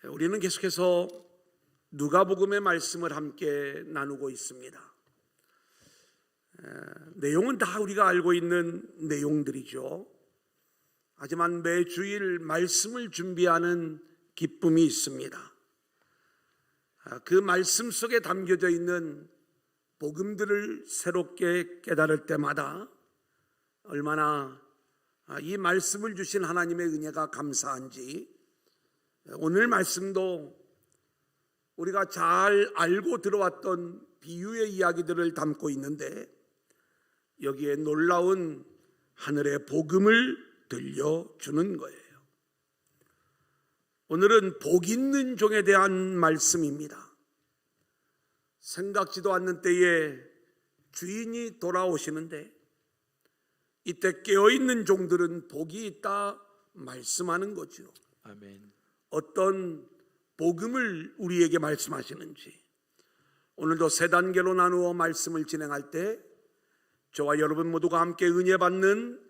우리는 계속해서 누가복음의 말씀을 함께 나누고 있습니다. 내용은 다 우리가 알고 있는 내용들이죠. 하지만 매주일 말씀을 준비하는 기쁨이 있습니다. 그 말씀 속에 담겨져 있는 복음들을 새롭게 깨달을 때마다 얼마나 이 말씀을 주신 하나님의 은혜가 감사한지, 오늘 말씀도 우리가 잘 알고 들어왔던 비유의 이야기들을 담고 있는데 여기에 놀라운 하늘의 복음을 들려주는 거예요. 오늘은 복 있는 종에 대한 말씀입니다. 생각지도 않는 때에 주인이 돌아오시는데 이때 깨어있는 종들은 복이 있다 말씀하는 거죠. 아멘. 어떤 복음을 우리에게 말씀하시는지 오늘도 세 단계로 나누어 말씀을 진행할 때 저와 여러분 모두가 함께 은혜 받는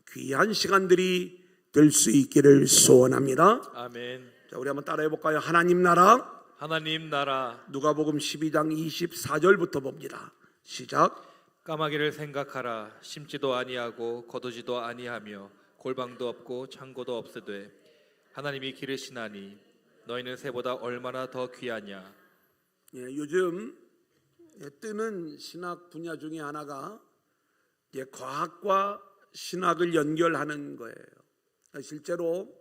귀한 시간들이 될 수 있기를 소원합니다. 아멘. 자, 우리 한번 따라해 볼까요? 하나님 나라, 하나님 나라. 누가복음 12장 24절부터 봅니다. 시작. 까마귀를 생각하라. 심지도 아니하고 거두지도 아니하며 골방도 없고 창고도 없으되 하나님이 기르시나니 너희는 새보다 얼마나 더 귀하냐. 요즘 뜨는 신학 분야 중에 하나가 과학과 신학을 연결하는 거예요. 실제로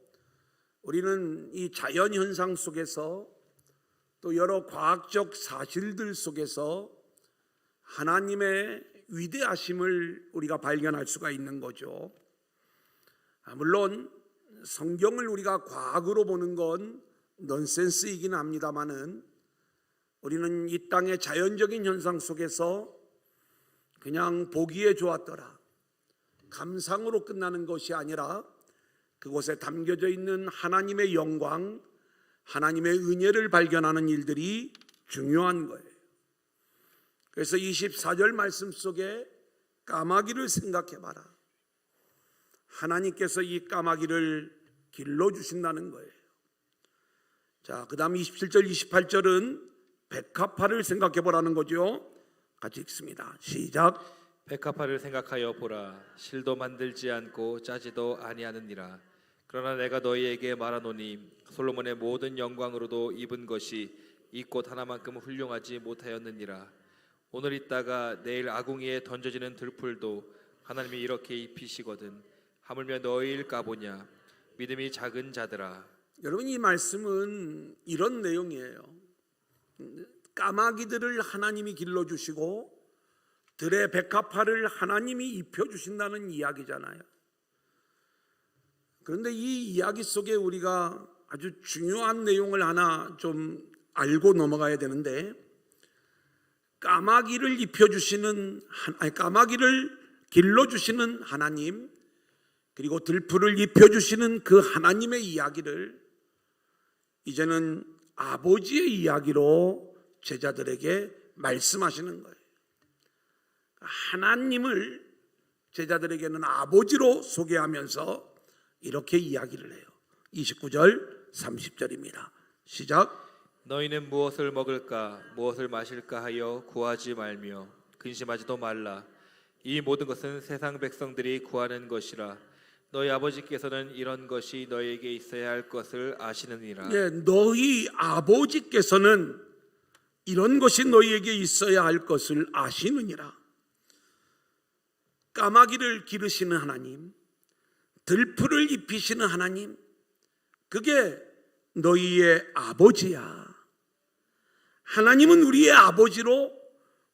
우리는 이 자연 현상 속에서 또 여러 과학적 사실들 속에서 하나님의 위대하심을 우리가 발견할 수가 있는 거죠. 물론 성경을 우리가 과학으로 보는 건 넌센스이긴 합니다만은 우리는 이 땅의 자연적인 현상 속에서 그냥 보기에 좋았더라, 감상으로 끝나는 것이 아니라 그곳에 담겨져 있는 하나님의 영광, 하나님의 은혜를 발견하는 일들이 중요한 거예요. 그래서 24절 말씀 속에 까마귀를 생각해봐라. 하나님께서 이 까마귀를 길러주신다는 거예요. 자, 그 다음 27절 28절은 백합화를 생각해보라는 거죠. 같이 읽습니다. 시작. 백합화를 생각하여 보라. 실도 만들지 않고 짜지도 아니하느니라. 그러나 내가 너희에게 말하노니 솔로몬의 모든 영광으로도 입은 것이 이 꽃 하나만큼 훌륭하지 못하였느니라. 오늘 있다가 내일 아궁이에 던져지는 들풀도 하나님이 이렇게 입히시거든. 하물며 너희일까 보냐. 믿음이 작은 자들아. 여러분, 이 말씀은 이런 내용이에요. 까마귀들을 하나님이 길러주시고 들의 백합화를 하나님이 입혀주신다는 이야기잖아요. 그런데 이 이야기 속에 우리가 아주 중요한 내용을 하나 좀 알고 넘어가야 되는데, 까마귀를 입혀주시는, 까마귀를 길러주시는 하나님, 그리고 들풀을 입혀주시는 그 하나님의 이야기를 이제는 아버지의 이야기로 제자들에게 말씀하시는 거예요. 하나님을 제자들에게는 아버지로 소개하면서 이렇게 이야기를 해요. 29절 30절입니다. 시작. 너희는 무엇을 먹을까 무엇을 마실까 하여 구하지 말며 근심하지도 말라. 이 모든 것은 세상 백성들이 구하는 것이라. 너희 아버지께서는 이런 것이 너희에게 있어야 할 것을 아시느니라. 너희 아버지께서는 이런 것이 너희에게 있어야 할 것을 아시느니라. 까마귀를 기르시는 하나님, 들풀을 입히시는 하나님, 그게 너희의 아버지야. 하나님은 우리의 아버지로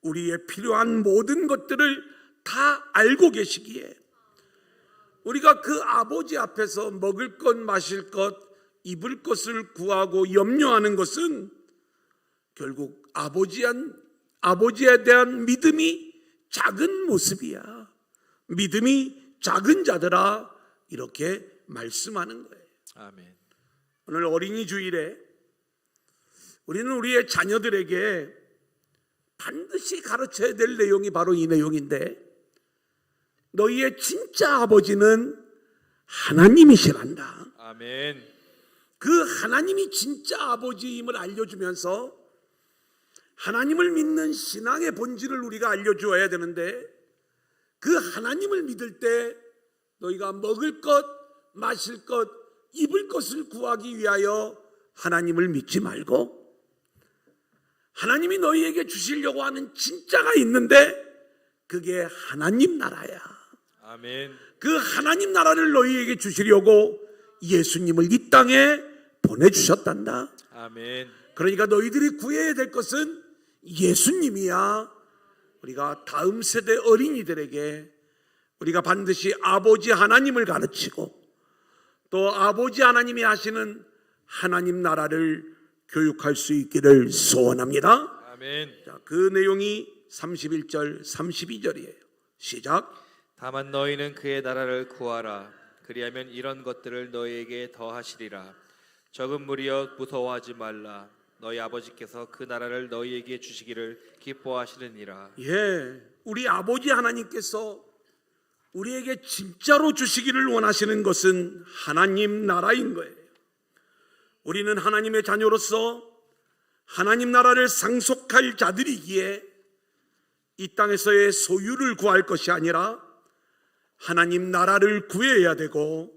우리의 필요한 모든 것들을 다 알고 계시기에 우리가 그 아버지 앞에서 먹을 것, 마실 것, 입을 것을 구하고 염려하는 것은 결국 아버지에 대한 믿음이 작은 모습이야. 믿음이 작은 자들아, 이렇게 말씀하는 거예요. 아멘. 오늘 어린이 주일에 우리는 우리의 자녀들에게 반드시 가르쳐야 될 내용이 바로 이 내용인데, 너희의 진짜 아버지는 하나님이시란다. 아멘. 그 하나님이 진짜 아버지임을 알려주면서 하나님을 믿는 신앙의 본질을 우리가 알려주어야 되는데, 그 하나님을 믿을 때 너희가 먹을 것, 마실 것, 입을 것을 구하기 위하여 하나님을 믿지 말고, 하나님이 너희에게 주시려고 하는 진짜가 있는데 그게 하나님 나라야. 아멘. 그 하나님 나라를 너희에게 주시려고 예수님을 이 땅에 보내주셨단다. 아멘. 그러니까 너희들이 구해야 될 것은 예수님이야. 우리가 다음 세대 어린이들에게 우리가 반드시 아버지 하나님을 가르치고 또 아버지 하나님이 하시는 하나님 나라를 교육할 수 있기를 소원합니다. 아멘. 자, 그 내용이 31절 32절이에요. 시작. 다만 너희는 그의 나라를 구하라. 그리하면 이런 것들을 너희에게 더하시리라. 적은 무리여 무서워하지 말라. 너희 아버지께서 그 나라를 너희에게 주시기를 기뻐하시느니라. 예, 우리 아버지 하나님께서 우리에게 진짜로 주시기를 원하시는 것은 하나님 나라인 거예요. 우리는 하나님의 자녀로서 하나님 나라를 상속할 자들이기에 이 땅에서의 소유를 구할 것이 아니라 하나님 나라를 구해야 되고,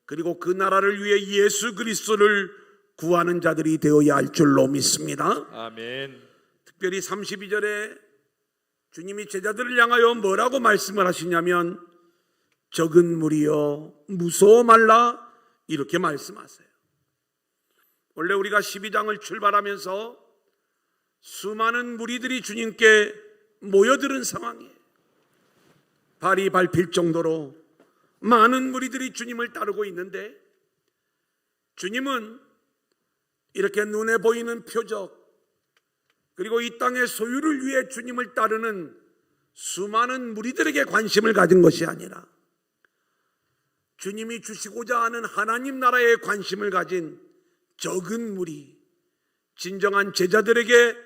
그리고 그 나라를 위해 예수 그리스도를 구하는 자들이 되어야 할 줄로 믿습니다. 아멘. 특별히 32절에 주님이 제자들을 향하여 뭐라고 말씀을 하시냐면 적은 무리여 무서워 말라, 이렇게 말씀하세요. 원래 우리가 12장을 출발하면서 수많은 무리들이 주님께 모여드는 상황이에요. 발이 밟힐 정도로 많은 무리들이 주님을 따르고 있는데, 주님은 이렇게 눈에 보이는 표적, 그리고 이 땅의 소유를 위해 주님을 따르는 수많은 무리들에게 관심을 가진 것이 아니라 주님이 주시고자 하는 하나님 나라에 관심을 가진 적은 무리, 진정한 제자들에게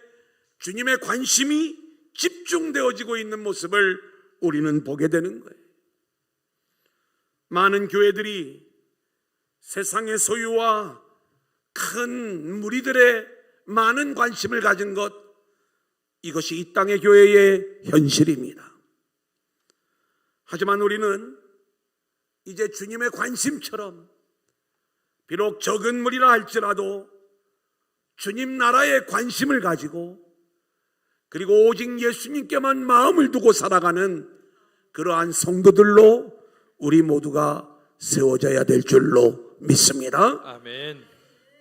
주님의 관심이 집중되어지고 있는 모습을 우리는 보게 되는 거예요. 많은 교회들이 세상의 소유와 큰 무리들의 많은 관심을 가진 것, 이것이 이 땅의 교회의 현실입니다. 하지만 우리는 이제 주님의 관심처럼 비록 적은 무리라 할지라도 주님 나라에 관심을 가지고, 그리고 오직 예수님께만 마음을 두고 살아가는 그러한 성도들로 우리 모두가 세워져야 될 줄로 믿습니다. 아멘.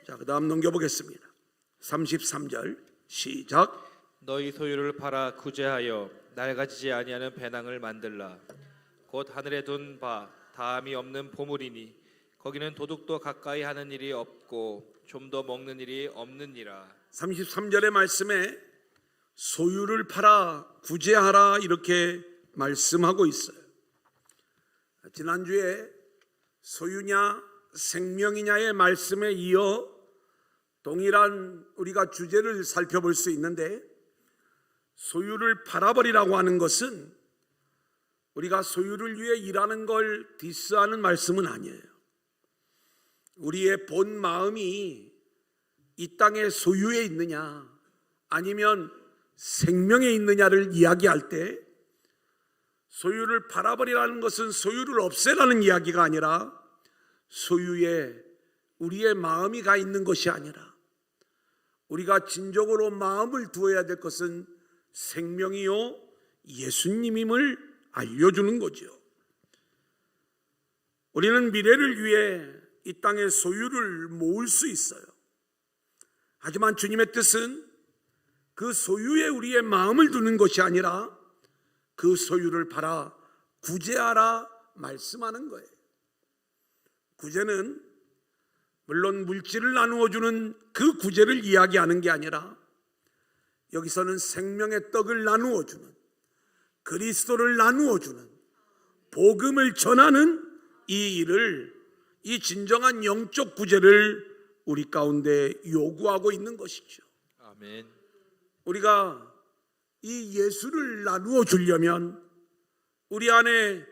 자, 그 다음 넘겨보겠습니다. 33절 시작. 너희 소유를 팔아 구제하여 낡아지지 아니하는 배낭을 만들라. 곧 하늘에 둔 바 다함이 없는 보물이니 거기는 도둑도 가까이 하는 일이 없고 좀 더 먹는 일이 없느니라. 33절의 말씀에 소유를 팔아 구제하라 이렇게 말씀하고 있어요. 지난주에 소유냐 생명이냐의 말씀에 이어 동일한 우리가 주제를 살펴볼 수 있는데, 소유를 팔아버리라고 하는 것은 우리가 소유를 위해 일하는 걸 디스하는 말씀은 아니에요. 우리의 본 마음이 이 땅의 소유에 있느냐 아니면 생명에 있느냐를 이야기할 때, 소유를 팔아버리라는 것은 소유를 없애라는 이야기가 아니라 소유에 우리의 마음이 가 있는 것이 아니라 우리가 진정으로 마음을 두어야 될 것은 생명이요 예수님임을 알려주는 거죠. 우리는 미래를 위해 이 땅의 소유를 모을 수 있어요. 하지만 주님의 뜻은 그 소유에 우리의 마음을 두는 것이 아니라 그 소유를 팔아 구제하라 말씀하는 거예요. 구제는 물론 물질을 나누어주는 그 구제를 이야기하는 게 아니라 여기서는 생명의 떡을 나누어주는, 그리스도를 나누어주는, 복음을 전하는 이 일을, 이 진정한 영적 구제를 우리 가운데 요구하고 있는 것이죠. 아멘. 우리가 이 예수를 나누어 주려면 우리 안에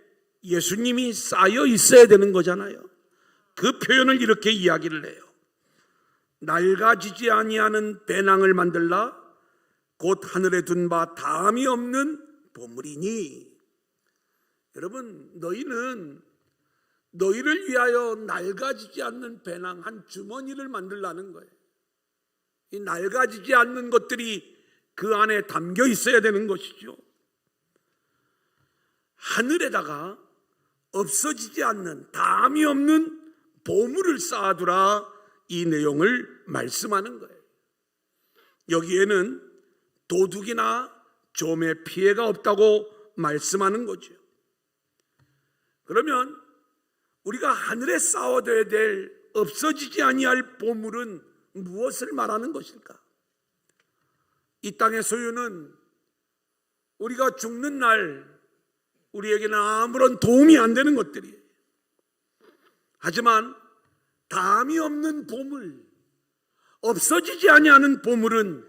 예수님이 쌓여 있어야 되는 거잖아요. 그 표현을 이렇게 이야기를 해요. 낡아지지 아니하는 배낭을 만들라 곧 하늘에 둔 바 다함이 없는 보물이니. 여러분, 너희는 너희를 위하여 낡아지지 않는 배낭 한 주머니를 만들라는 거예요. 이 낡아지지 않는 것들이 그 안에 담겨 있어야 되는 것이죠. 하늘에다가 없어지지 않는 다함이 없는 보물을 쌓아두라, 이 내용을 말씀하는 거예요. 여기에는 도둑이나 좀의 피해가 없다고 말씀하는 거죠. 그러면 우리가 하늘에 쌓아둬야 될 없어지지 아니할 보물은 무엇을 말하는 것일까? 이 땅의 소유는 우리가 죽는 날 우리에게는 아무런 도움이 안 되는 것들이에요. 하지만 다함이 없는 보물, 없어지지 아니하는 보물은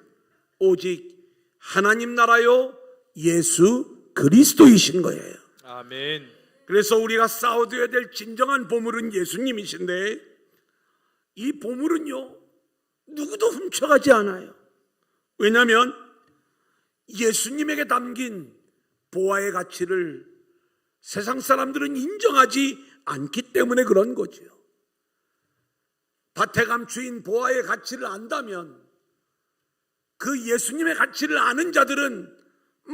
오직 하나님 나라요 예수 그리스도이신 거예요. 아멘. 그래서 우리가 쌓아둬야 될 진정한 보물은 예수님이신데, 이 보물은요 누구도 훔쳐가지 않아요. 왜냐하면 예수님에게 담긴 보화의 가치를 세상 사람들은 인정하지 않기 때문에 그런 거죠. 밭에 감추인 보화의 가치를 안다면 그 예수님의 가치를 아는 자들은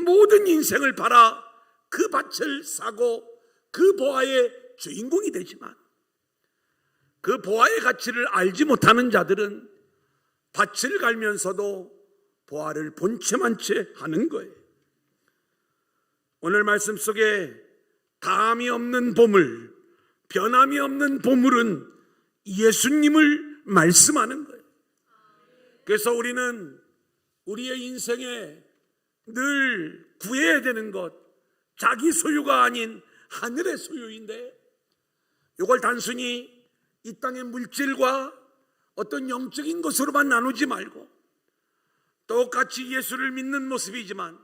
모든 인생을 팔아 그 밭을 사고 그 보화의 주인공이 되지만, 그 보화의 가치를 알지 못하는 자들은 밭을 갈면서도 보화를 본체만 채 하는 거예요. 오늘 말씀 속에 다함이 없는 보물, 변함이 없는 보물은 예수님을 말씀하는 거예요. 그래서 우리는 우리의 인생에 늘 구해야 되는 것, 자기 소유가 아닌 하늘의 소유인데, 이걸 단순히 이 땅의 물질과 어떤 영적인 것으로만 나누지 말고, 똑같이 예수를 믿는 모습이지만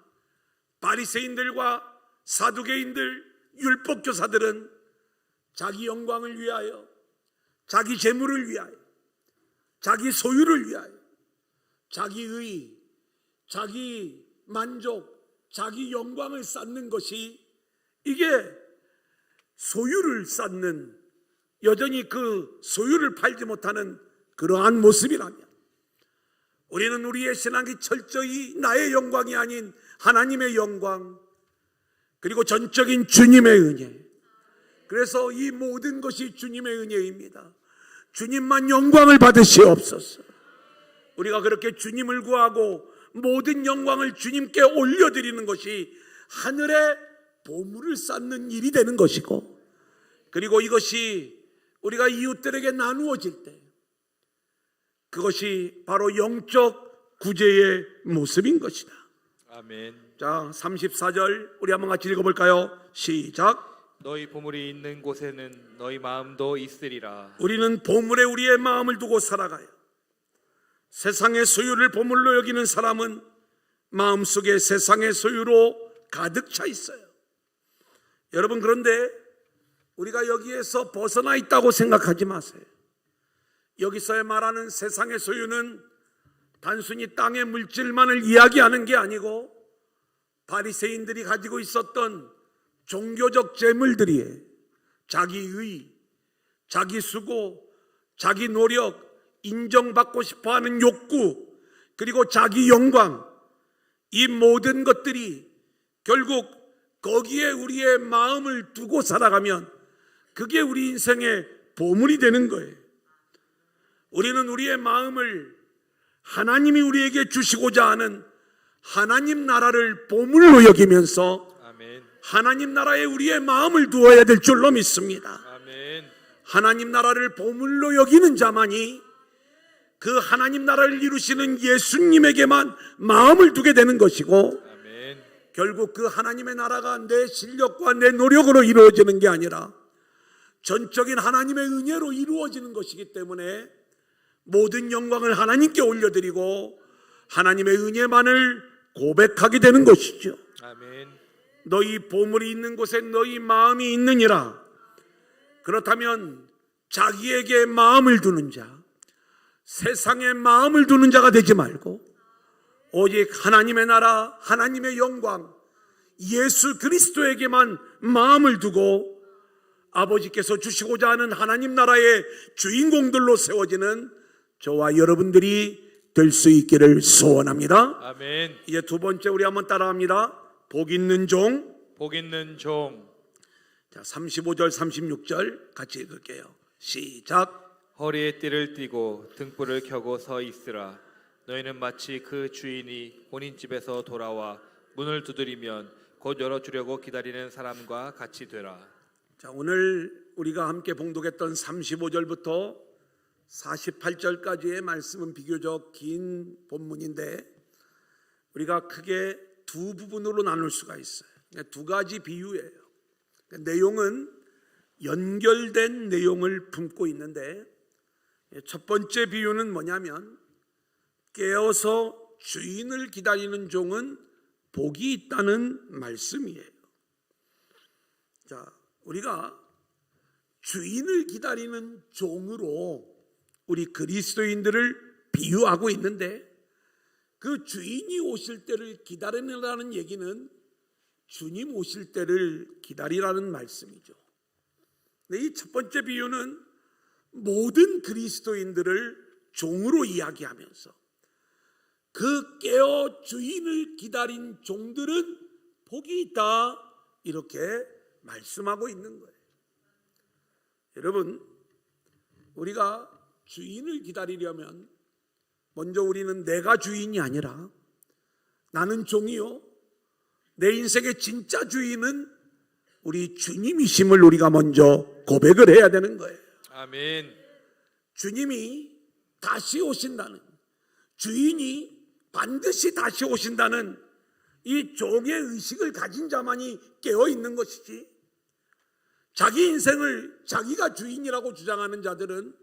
바리새인들과 사두개인들, 율법교사들은 자기 영광을 위하여, 자기 재물을 위하여, 자기 소유를 위하여, 자기의, 자기 만족, 자기 영광을 쌓는 것이, 이게 소유를 쌓는, 여전히 그 소유를 팔지 못하는 그러한 모습이라면, 우리는 우리의 신앙이 철저히 나의 영광이 아닌 하나님의 영광, 그리고 전적인 주님의 은혜, 그래서 이 모든 것이 주님의 은혜입니다. 주님만 영광을 받으시옵소서. 우리가 그렇게 주님을 구하고 모든 영광을 주님께 올려드리는 것이 하늘의 보물을 쌓는 일이 되는 것이고, 그리고 이것이 우리가 이웃들에게 나누어질 때 그것이 바로 영적 구제의 모습인 것이다. 아멘. 자, 34절 우리 한번 같이 읽어볼까요? 시작. 너희 보물이 있는 곳에는 너희 마음도 있으리라. 우리는 보물에 우리의 마음을 두고 살아가요. 세상의 소유를 보물로 여기는 사람은 마음속에 세상의 소유로 가득 차 있어요. 여러분, 그런데 우리가 여기에서 벗어나 있다고 생각하지 마세요. 여기서 말하는 세상의 소유는 단순히 땅의 물질만을 이야기하는 게 아니고, 바리새인들이 가지고 있었던 종교적 재물들이에요. 자기의, 자기 수고, 자기 노력, 인정받고 싶어하는 욕구, 그리고 자기 영광, 이 모든 것들이 결국 거기에 우리의 마음을 두고 살아가면 그게 우리 인생의 보물이 되는 거예요. 우리는 우리의 마음을 하나님이 우리에게 주시고자 하는 하나님 나라를 보물로 여기면서 아멘. 하나님 나라에 우리의 마음을 두어야 될 줄로 믿습니다. 아멘. 하나님 나라를 보물로 여기는 자만이 그 하나님 나라를 이루시는 예수님에게만 마음을 두게 되는 것이고, 아멘. 결국 그 하나님의 나라가 내 실력과 내 노력으로 이루어지는 게 아니라 전적인 하나님의 은혜로 이루어지는 것이기 때문에 모든 영광을 하나님께 올려드리고 하나님의 은혜만을 고백하게 되는 것이죠. 아멘. 너희 보물이 있는 곳에 너희 마음이 있느니라. 그렇다면 자기에게 마음을 두는 자, 세상에 마음을 두는 자가 되지 말고 오직 하나님의 나라, 하나님의 영광, 예수 그리스도에게만 마음을 두고 아버지께서 주시고자 하는 하나님 나라의 주인공들로 세워지는 저와 여러분들이 될 수 있기를 소원합니다. 아멘. 이제 두 번째 우리 한번 따라합니다. 복 있는 종. 복 있는 종. 자, 35절 36절 같이 읽을게요. 시작. 허리에 띠를 띠고 등불을 켜고 서 있으라. 너희는 마치 그 주인이 본인 집에서 돌아와 문을 두드리면 곧 열어주려고 기다리는 사람과 같이 되라. 자, 오늘 우리가 함께 봉독했던 35절부터 48절까지의 말씀은 비교적 긴 본문인데 우리가 크게 두 부분으로 나눌 수가 있어요. 두 가지 비유예요. 내용은 연결된 내용을 품고 있는데 첫 번째 비유는 뭐냐면 깨어서 주인을 기다리는 종은 복이 있다는 말씀이에요. 자, 우리가 주인을 기다리는 종으로 우리 그리스도인들을 비유하고 있는데 그 주인이 오실 때를 기다리라는 얘기는 주님 오실 때를 기다리라는 말씀이죠. 이 첫 번째 비유는 모든 그리스도인들을 종으로 이야기하면서 그 깨어 주인을 기다린 종들은 복이 있다 이렇게 말씀하고 있는 거예요. 여러분, 우리가 주인을 기다리려면 먼저 우리는 내가 주인이 아니라 나는 종이요, 내 인생의 진짜 주인은 우리 주님이심을 우리가 먼저 고백을 해야 되는 거예요. 아멘. 주님이 다시 오신다는, 주인이 반드시 다시 오신다는 이 종의 의식을 가진 자만이 깨어 있는 것이지, 자기 인생을 자기가 주인이라고 주장하는 자들은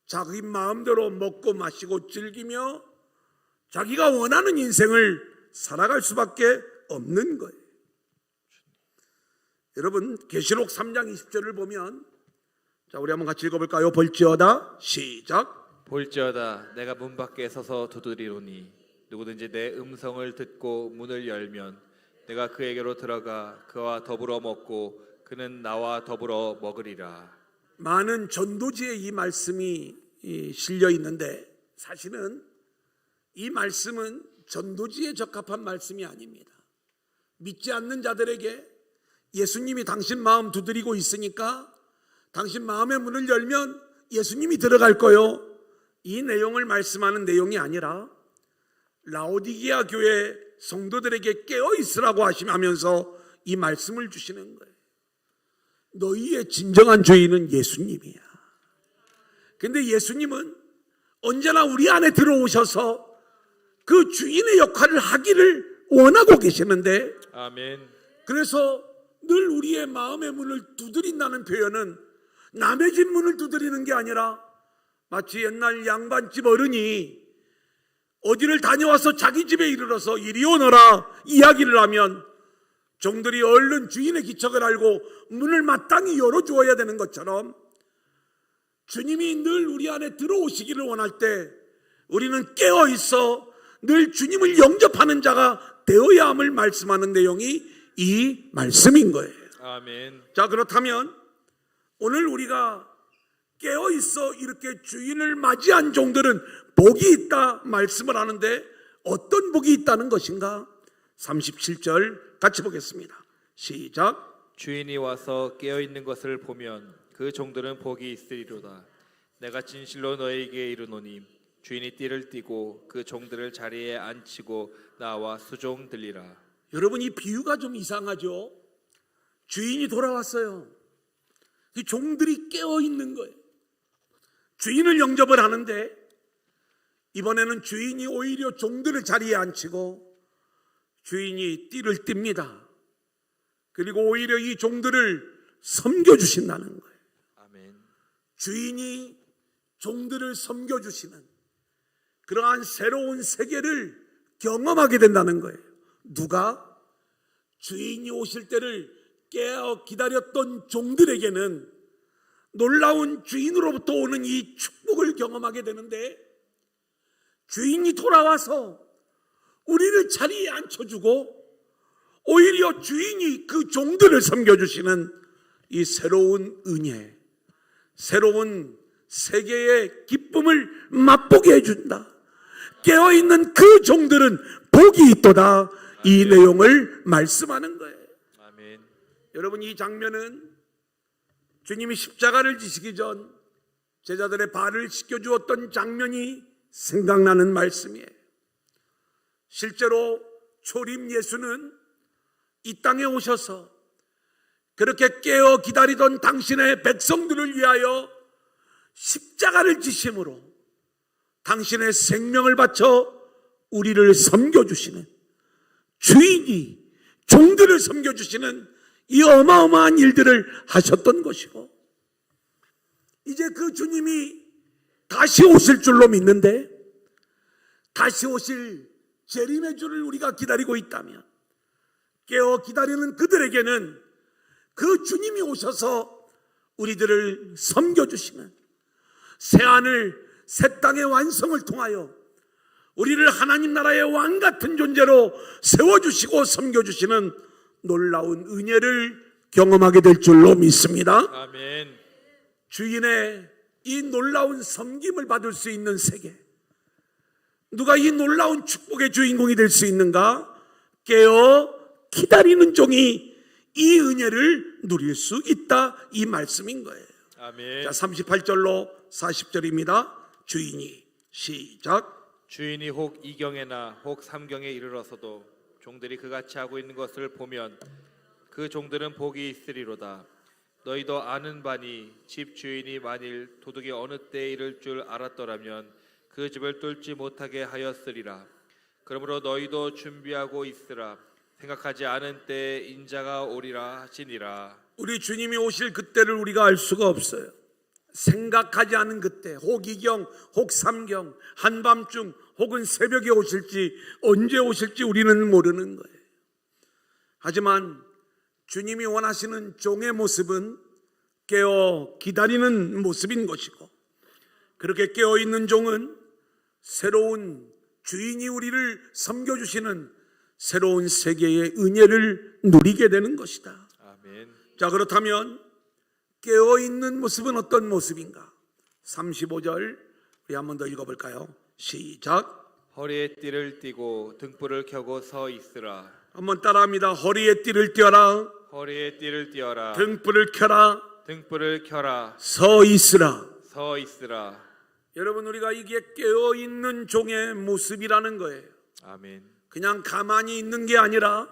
자기 마음대로 먹고 마시고 즐기며 자기가 원하는 인생을 살아갈 수밖에 없는 거예요. 여러분, 계시록 3장 20절을 보면, 자, 우리 한번 같이 읽어볼까요? 볼지어다, 시작. 볼지어다 내가 문 밖에 서서 두드리노니 누구든지 내 음성을 듣고 문을 열면 내가 그에게로 들어가 그와 더불어 먹고 그는 나와 더불어 먹으리라. 많은 전도지에 이 말씀이 실려 있는데 사실은 이 말씀은 전도지에 적합한 말씀이 아닙니다. 믿지 않는 자들에게 예수님이 당신 마음 두드리고 있으니까 당신 마음의 문을 열면 예수님이 들어갈 거요, 이 내용을 말씀하는 내용이 아니라 라오디게아 교회 성도들에게 깨어 있으라고 하시면서 이 말씀을 주시는 거예요. 너희의 진정한 주인은 예수님이야. 근데 예수님은 언제나 우리 안에 들어오셔서 그 주인의 역할을 하기를 원하고 계시는데, 아멘. 그래서 늘 우리의 마음의 문을 두드린다는 표현은 남의 집 문을 두드리는 게 아니라 마치 옛날 양반집 어른이 어디를 다녀와서 자기 집에 이르러서 이리 오너라 이야기를 하면 종들이 얼른 주인의 기척을 알고 문을 마땅히 열어주어야 되는 것처럼 주님이 늘 우리 안에 들어오시기를 원할 때 우리는 깨어있어 늘 주님을 영접하는 자가 되어야 함을 말씀하는 내용이 이 말씀인 거예요. 아멘. 자, 그렇다면 오늘 우리가 깨어있어 이렇게 주인을 맞이한 종들은 복이 있다 말씀을 하는데 어떤 복이 있다는 것인가? 37절 같이 보겠습니다. 시작. 주인이 와서 깨어 있는 것을 보면 그 종들은 복이 있으리로다. 내가 진실로 너희에게 이르노니 주인이 띠를 띠고 그 종들을 자리에 앉히고 나와 수종 들리라. 여러분, 이 비유가 좀 이상하죠? 주인이 돌아왔어요. 이 종들이 깨어 있는 거예요. 주인을 영접을 하는데 이번에는 주인이 오히려 종들을 자리에 앉히고 주인이 띠를 띱니다. 그리고 오히려 이 종들을 섬겨주신다는 거예요. 아멘. 주인이 종들을 섬겨주시는 그러한 새로운 세계를 경험하게 된다는 거예요. 누가? 주인이 오실 때를 깨어 기다렸던 종들에게는 놀라운 주인으로부터 오는 이 축복을 경험하게 되는데 주인이 돌아와서 우리를 자리에 앉혀주고 오히려 주인이 그 종들을 섬겨주시는 이 새로운 은혜, 새로운 세계의 기쁨을 맛보게 해준다. 깨어있는 그 종들은 복이 있도다. 이 내용을 말씀하는 거예요. 아멘. 여러분, 이 장면은 주님이 십자가를 지시기 전 제자들의 발을 씻겨주었던 장면이 생각나는 말씀이에요. 실제로 초림 예수는 이 땅에 오셔서 그렇게 깨어 기다리던 당신의 백성들을 위하여 십자가를 지심으로 당신의 생명을 바쳐 우리를 섬겨주시는 주인이 종들을 섬겨주시는 이 어마어마한 일들을 하셨던 것이고, 이제 그 주님이 다시 오실 줄로 믿는데, 다시 오실 재림의 주를 우리가 기다리고 있다면 깨어 기다리는 그들에게는 그 주님이 오셔서 우리들을 섬겨주시는 새하늘 새 땅의 완성을 통하여 우리를 하나님 나라의 왕 같은 존재로 세워주시고 섬겨주시는 놀라운 은혜를 경험하게 될 줄로 믿습니다. 아멘. 주인의 이 놀라운 섬김을 받을 수 있는 세계, 누가 이 놀라운 축복의 주인공이 될 수 있는가? 깨어 기다리는 종이 이 은혜를 누릴 수 있다, 이 말씀인 거예요. 아멘. 자, 38절로 40절입니다. 주인이, 시작. 주인이 혹 이경에나 혹 삼경에 이르러서도 종들이 그같이 하고 있는 것을 보면 그 종들은 복이 있으리로다. 너희도 아는 바니 집 주인이 만일 도둑이 어느 때에 이를 줄 알았더라면 그 집을 뚫지 못하게 하였으리라. 그러므로 너희도 준비하고 있으라. 생각하지 않은 때에 인자가 오리라 하시니라. 우리 주님이 오실 그때를 우리가 알 수가 없어요. 생각하지 않은 그때, 혹 이경, 혹 삼경, 한밤중 혹은 새벽에 오실지 언제 오실지 우리는 모르는 거예요. 하지만 주님이 원하시는 종의 모습은 깨어 기다리는 모습인 것이고, 그렇게 깨어있는 종은 새로운 주인이 우리를 섬겨주시는 새로운 세계의 은혜를 누리게 되는 것이다. 아멘. 자, 그렇다면 깨어있는 모습은 어떤 모습인가? 35절 우리 한 번 더 읽어볼까요? 시작. 허리에 띠를 띠고 등불을 켜고 서 있으라. 한번 따라합니다. 허리에 띠를 띄어라. 허리에 띠를 띠어라. 등불을 켜라. 등불을 켜라. 서 있으라. 서 있으라. 여러분, 우리가 이게 깨어있는 종의 모습이라는 거예요. 아멘. 그냥 가만히 있는 게 아니라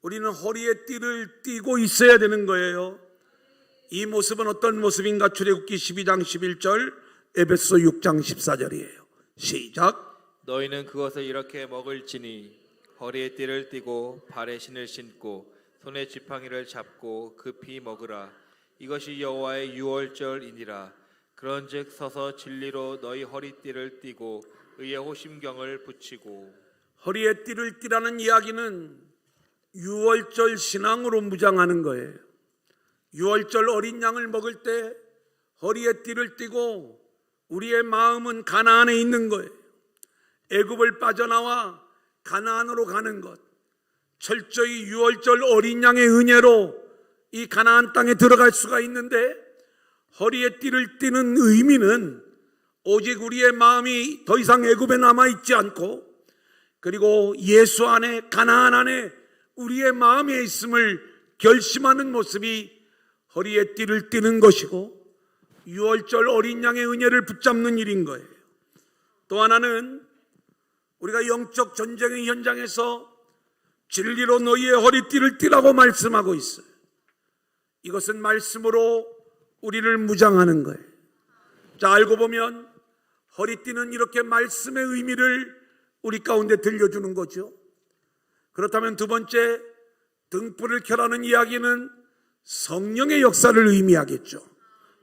우리는 허리에 띠를 띠고 있어야 되는 거예요. 이 모습은 어떤 모습인가? 출애굽기 12장 11절, 에베소 6장 14절이에요. 시작. 너희는 그것을 이렇게 먹을지니 허리에 띠를 띠고 발에 신을 신고 손에 지팡이를 잡고 급히 먹으라. 이것이 여호와의 유월절이니라. 그런즉 서서 진리로 너희 허리띠를 띠고 의의 호심경을 붙이고. 허리에 띠를 띠라는 이야기는 유월절 신앙으로 무장하는 거예요. 유월절 어린 양을 먹을 때 허리에 띠를 띠고 우리의 마음은 가나안에 있는 거예요. 애굽을 빠져나와 가나안으로 가는 것, 철저히 유월절 어린 양의 은혜로 이 가나안 땅에 들어갈 수가 있는데, 허리에 띠를 띠는 의미는 오직 우리의 마음이 더 이상 애굽에 남아있지 않고, 그리고 예수 안에, 가나안 안에 우리의 마음에 있음을 결심하는 모습이 허리에 띠를 띠는 것이고, 유월절 어린 양의 은혜를 붙잡는 일인 거예요. 또 하나는 우리가 영적 전쟁의 현장에서 진리로 너희의 허리띠를 띠라고 말씀하고 있어요. 이것은 말씀으로 우리를 무장하는 거예요. 자, 알고 보면 허리띠는 이렇게 말씀의 의미를 우리 가운데 들려주는 거죠. 그렇다면 두 번째, 등불을 켜라는 이야기는 성령의 역사를 의미하겠죠.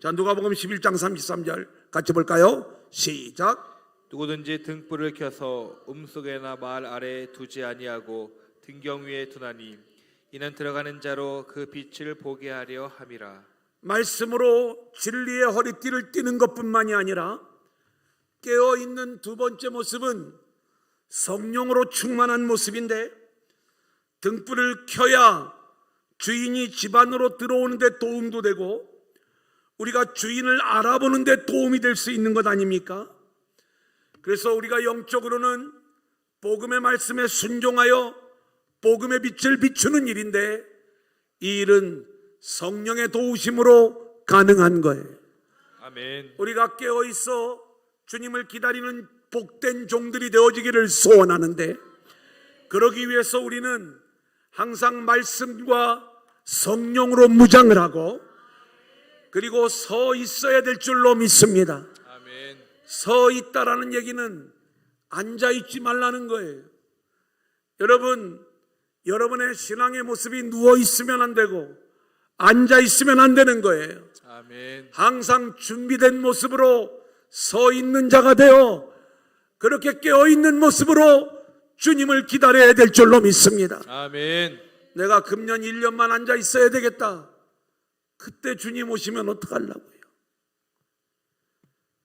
자, 누가복음 11장 33절 같이 볼까요? 시작. 누구든지 등불을 켜서 음속에나 말 아래에 두지 아니하고 등경 위에 두나니 이는 들어가는 자로 그 빛을 보게 하려 함이라. 말씀으로 진리의 허리띠를 띠는 것뿐만이 아니라 깨어있는 두 번째 모습은 성령으로 충만한 모습인데, 등불을 켜야 주인이 집 안으로 들어오는데 도움도 되고 우리가 주인을 알아보는 데 도움이 될 수 있는 것 아닙니까? 그래서 우리가 영적으로는 복음의 말씀에 순종하여 복음의 빛을 비추는 일인데, 이 일은 성령의 도우심으로 가능한 거예요. 아멘. 우리가 깨어있어 주님을 기다리는 복된 종들이 되어지기를 소원하는데, 그러기 위해서 우리는 항상 말씀과 성령으로 무장을 하고, 그리고 서 있어야 될 줄로 믿습니다. 아멘. 서 있다라는 얘기는 앉아 있지 말라는 거예요. 여러분, 여러분의 신앙의 모습이 누워 있으면 안 되고 앉아 있으면 안 되는 거예요. 아멘. 항상 준비된 모습으로 서 있는 자가 되어 그렇게 깨어 있는 모습으로 주님을 기다려야 될 줄로 믿습니다. 아멘. 내가 금년 1년만 앉아 있어야 되겠다. 그때 주님 오시면 어떡하려고요?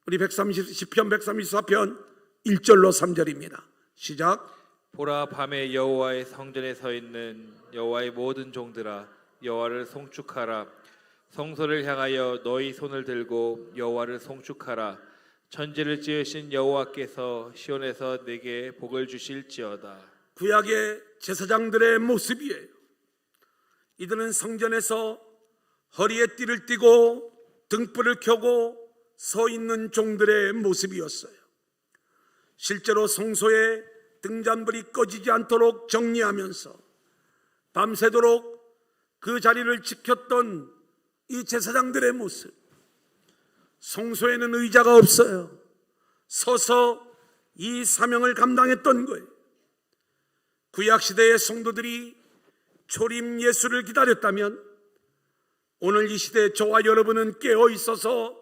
우리 130편 134편 1절로 3절입니다. 시작. 보라, 밤에 여호와의 성전에 서 있는 여호와의 모든 종들아, 여호와를 송축하라. 성소를 향하여 너희 손을 들고 여호와를 송축하라. 천지를 지으신 여호와께서 시온에서 내게 복을 주실지어다. 구약의 제사장들의 모습이에요. 이들은 성전에서 허리에 띠를 띠고 등불을 켜고 서 있는 종들의 모습이었어요. 실제로 성소에 등잔불이 꺼지지 않도록 정리하면서 밤새도록 그 자리를 지켰던 이 제사장들의 모습. 성소에는 의자가 없어요. 서서 이 사명을 감당했던 거예요. 구약시대의 성도들이 초림 예수를 기다렸다면, 오늘 이 시대에 저와 여러분은 깨어 있어서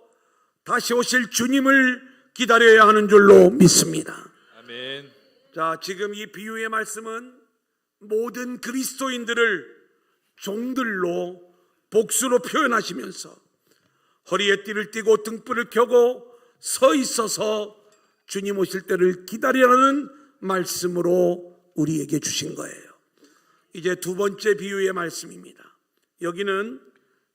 다시 오실 주님을 기다려야 하는 줄로 믿습니다. 아멘. 자, 지금 이 비유의 말씀은 모든 그리스도인들을 종들로 복수로 표현하시면서 허리에 띠를 띠고 등불을 켜고 서 있어서 주님 오실 때를 기다리라는 말씀으로 우리에게 주신 거예요. 이제 두 번째 비유의 말씀입니다. 여기는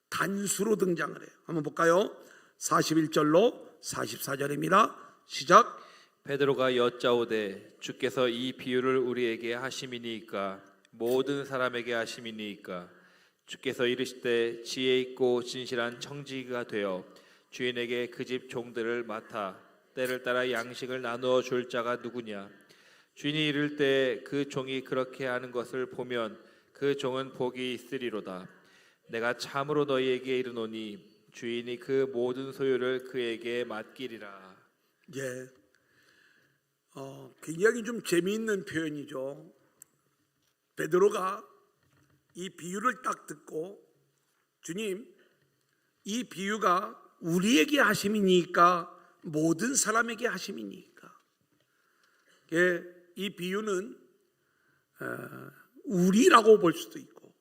단수로 등장을 해요. 한번 볼까요? 41절로 44절입니다. 시작. 베드로가 여짜오되 주께서 이 비유를 우리에게 하심이니이까 모든 사람에게 하심이니이까 주께서 이르시되 지혜 있고 진실한 청지기가 되어 주인에게 그 집 종들을 맡아 때를 따라 양식을 나누어 줄 자가 누구냐. 주인이 이를 때 그 종이 그렇게 하는 것을 보면 그 종은 복이 있으리로다. 내가 참으로 너희에게 이르노니 주인이 그 모든 소유를 그에게 맡기리라. 예, 굉장히 좀 재미있는 표현이죠. 베드로가 이 비유를 딱 듣고, 주님, 이 비유가 우리에게 하심이니까 모든 사람에게 하심이니까. 예, 이 비유는 우리라고 볼 수도 있고,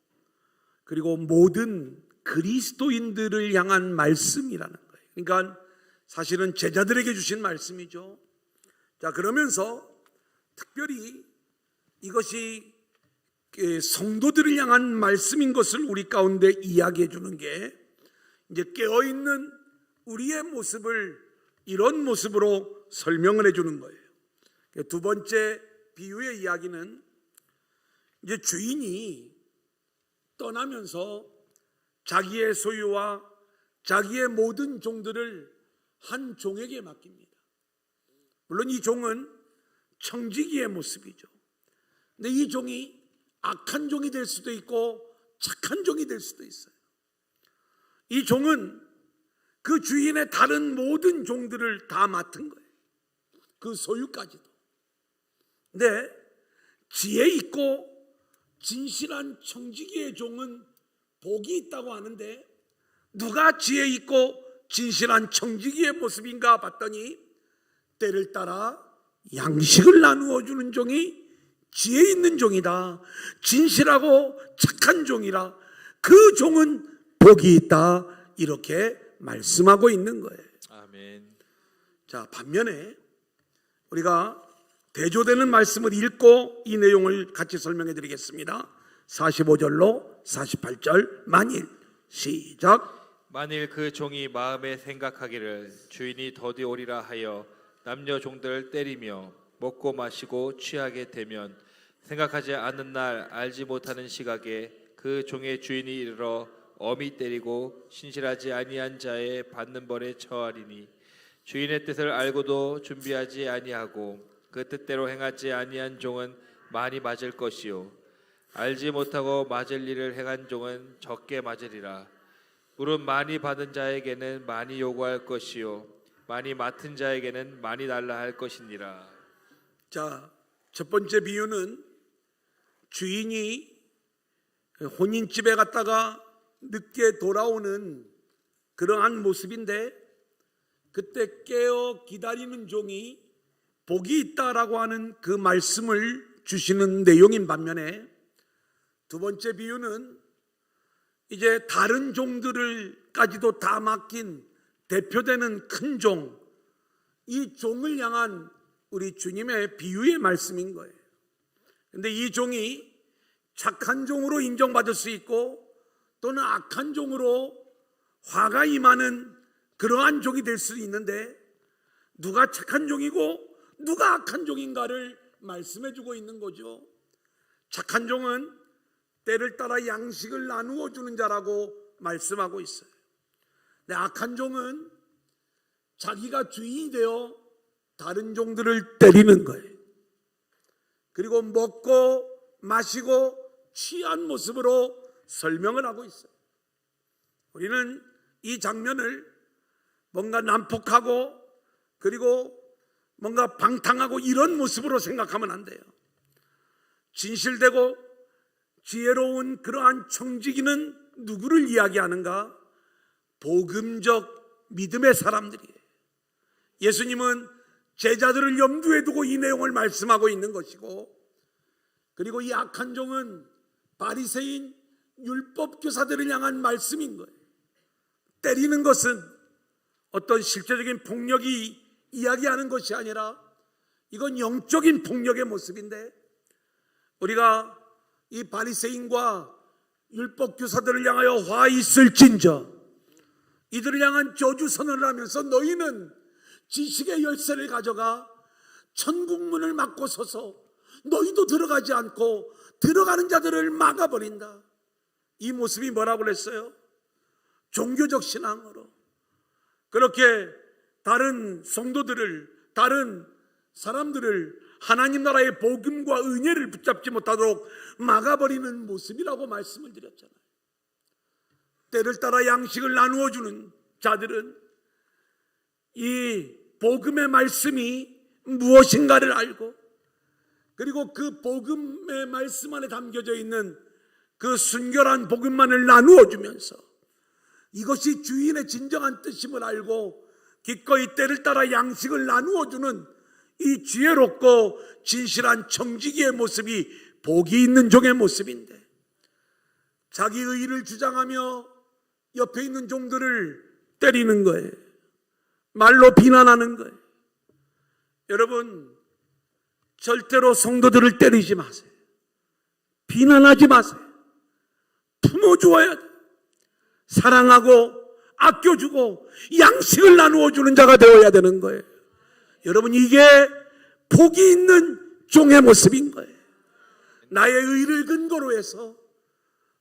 그리고 모든 그리스도인들을 향한 말씀이라는 거예요. 그러니까 사실은 제자들에게 주신 말씀이죠. 자, 그러면서 특별히 이것이 성도들을 향한 말씀인 것을 우리 가운데 이야기해 주는 게, 이제 깨어있는 우리의 모습을 이런 모습으로 설명을 해 주는 거예요. 두 번째 비유의 이야기는 이제 주인이 떠나면서 자기의 소유와 자기의 모든 종들을 한 종에게 맡깁니다. 물론 이 종은 청지기의 모습이죠. 근데 이 종이 악한 종이 될 수도 있고 착한 종이 될 수도 있어요. 이 종은 그 주인의 다른 모든 종들을 다 맡은 거예요. 그 소유까지도. 근데 지혜 있고 진실한 청지기의 종은 복이 있다고 하는데, 누가 지혜 있고 진실한 청지기의 모습인가 봤더니 때를 따라 양식을 나누어 주는 종이 지혜 있는 종이다. 진실하고 착한 종이라. 그 종은 복이 있다. 이렇게 말씀하고 있는 거예요. 아멘. 자, 반면에 우리가 대조되는 말씀을 읽고 이 내용을 같이 설명해 드리겠습니다. 45절로 48절 만일 시작. 만일 그 종이 마음에 생각하기를 주인이 더디 오리라 하여 남녀 종들을 때리며 먹고 마시고 취하게 되면 생각하지 않는 날 알지 못하는 시각에 그 종의 주인이 이르러 엄히 때리고 신실하지 아니한 자의 받는 벌에 처하리니 주인의 뜻을 알고도 준비하지 아니하고 그 뜻대로 행하지 아니한 종은 많이 맞을 것이요 알지 못하고 맞을 일을 행한 종은 적게 맞으리라. 물은 많이 받은 자에게는 많이 요구할 것이요 많이 맡은 자에게는 많이 달라 할 것이니라. 자, 첫 번째 비유는 주인이 혼인집에 갔다가 늦게 돌아오는 그러한 모습인데, 그때 깨어 기다리는 종이 복이 있다라고 하는 그 말씀을 주시는 내용인 반면에, 두 번째 비유는 이제 다른 종들을까지도 다 맡긴 대표되는 큰 종, 이 종을 향한 우리 주님의 비유의 말씀인 거예요. 그런데 이 종이 착한 종으로 인정받을 수 있고 또는 악한 종으로 화가 임하는 그러한 종이 될 수 있는데, 누가 착한 종이고 누가 악한 종인가를 말씀해 주고 있는 거죠. 착한 종은 때를 따라 양식을 나누어 주는 자라고 말씀하고 있어요. 근데 악한 종은 자기가 주인이 되어 다른 종들을 때리는 거예요. 그리고 먹고 마시고 취한 모습으로 설명을 하고 있어요. 우리는 이 장면을 뭔가 난폭하고 그리고 뭔가 방탕하고 이런 모습으로 생각하면 안 돼요. 진실되고 지혜로운 그러한 청지기는 누구를 이야기하는가? 복음적 믿음의 사람들이에요. 예수님은 제자들을 염두에 두고 이 내용을 말씀하고 있는 것이고, 그리고 이 악한 종은 바리새인 율법 교사들을 향한 말씀인 거예요. 때리는 것은 어떤 실제적인 폭력이 이야기하는 것이 아니라 이건 영적인 폭력의 모습인데, 우리가 이 바리새인과 율법 교사들을 향하여 화 있을진저, 이들을 향한 저주 선언을 하면서 너희는 지식의 열쇠를 가져가 천국 문을 막고 서서 너희도 들어가지 않고 들어가는 자들을 막아버린다. 이 모습이 뭐라고 그랬어요? 종교적 신앙으로 그렇게 다른 성도들을, 다른 사람들을 하나님 나라의 복음과 은혜를 붙잡지 못하도록 막아버리는 모습이라고 말씀을 드렸잖아요. 때를 따라 양식을 나누어 주는 자들은 이 복음의 말씀이 무엇인가를 알고, 그리고 그 복음의 말씀 안에 담겨져 있는 그 순결한 복음만을 나누어 주면서 이것이 주인의 진정한 뜻임을 알고 기꺼이 때를 따라 양식을 나누어 주는 이 지혜롭고 진실한 청지기의 모습이 복이 있는 종의 모습인데, 자기 의의를 주장하며 옆에 있는 종들을 때리는 거예요. 말로 비난하는 거예요. 여러분, 절대로 성도들을 때리지 마세요. 비난하지 마세요. 품어주어야 돼요. 사랑하고 아껴주고 양식을 나누어 주는 자가 되어야 되는 거예요. 여러분, 이게 복이 있는 종의 모습인 거예요. 나의 의를 근거로 해서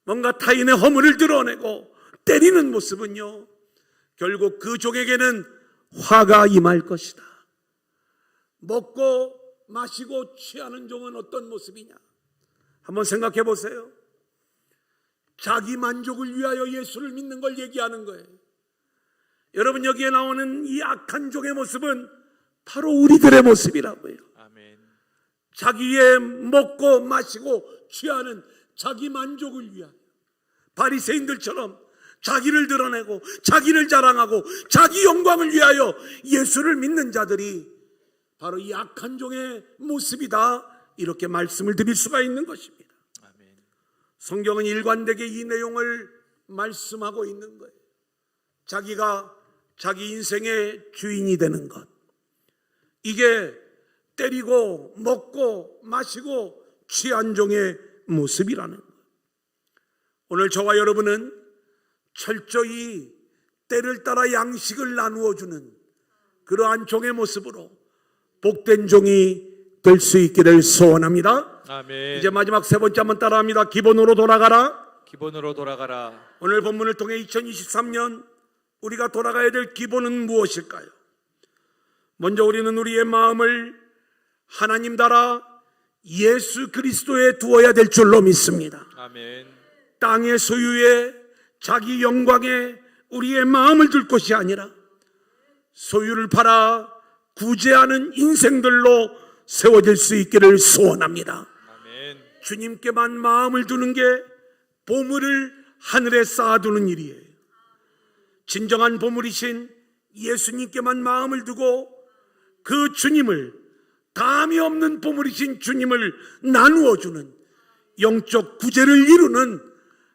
뭔가 타인의 허물을 드러내고 때리는 모습은요, 결국 그 종에게는 화가 임할 것이다. 먹고 마시고 취하는 종은 어떤 모습이냐? 한번 생각해 보세요. 자기 만족을 위하여 예수를 믿는 걸 얘기하는 거예요. 여러분, 여기에 나오는 이 악한 종의 모습은 바로 우리들의 모습이라고요. 아멘. 자기의 먹고 마시고 취하는 자기 만족을 위하여 바리새인들처럼 자기를 드러내고 자기를 자랑하고 자기 영광을 위하여 예수를 믿는 자들이 바로 이 악한 종의 모습이다, 이렇게 말씀을 드릴 수가 있는 것입니다. 아멘. 성경은 일관되게 이 내용을 말씀하고 있는 거예요. 자기가 자기 인생의 주인이 되는 것, 이게 때리고 먹고 마시고 취한 종의 모습이라는 것. 오늘 저와 여러분은 철저히 때를 따라 양식을 나누어 주는 그러한 종의 모습으로 복된 종이 될 수 있기를 소원합니다. 아멘. 이제 마지막 세 번째 한번 따라합니다. 기본으로 돌아가라. 기본으로 돌아가라. 오늘 본문을 통해 2023년 우리가 돌아가야 될 기본은 무엇일까요? 먼저 우리는 우리의 마음을 하나님 나라 예수 그리스도에 두어야 될 줄로 믿습니다. 아멘. 땅의 소유에 자기 영광에 우리의 마음을 둘 것이 아니라 소유를 팔아 구제하는 인생들로 세워질 수 있기를 소원합니다. 아멘. 주님께만 마음을 두는 게 보물을 하늘에 쌓아두는 일이에요. 진정한 보물이신 예수님께만 마음을 두고 그 주님을, 다함이 없는 보물이신 주님을 나누어주는 영적 구제를 이루는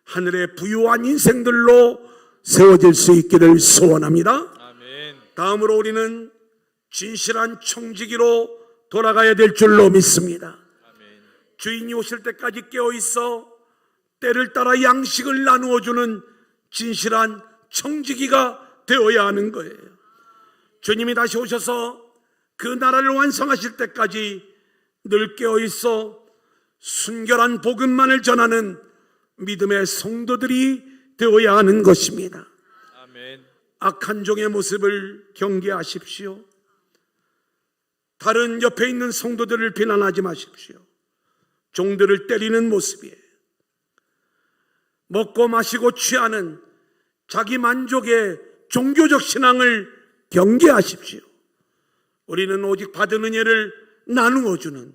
하늘의 부유한 인생들로 세워질 수 있기를 소원합니다. 아멘. 다음으로 우리는 진실한 청지기로 돌아가야 될 줄로 믿습니다. 아멘. 주인이 오실 때까지 깨어있어 때를 따라 양식을 나누어주는 진실한 청지기가 되어야 하는 거예요. 주님이 다시 오셔서 그 나라를 완성하실 때까지 늘 깨어있어 순결한 복음만을 전하는 믿음의 성도들이 되어야 하는 것입니다. 아멘. 악한 종의 모습을 경계하십시오. 다른 옆에 있는 성도들을 비난하지 마십시오. 종들을 때리는 모습이에요. 먹고 마시고 취하는 자기 만족의 종교적 신앙을 경계하십시오. 우리는 오직 받은 은혜를 나누어주는,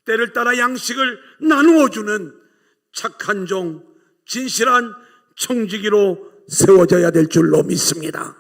때를 따라 양식을 나누어주는 착한 종, 진실한 청지기로 세워져야 될 줄로 믿습니다.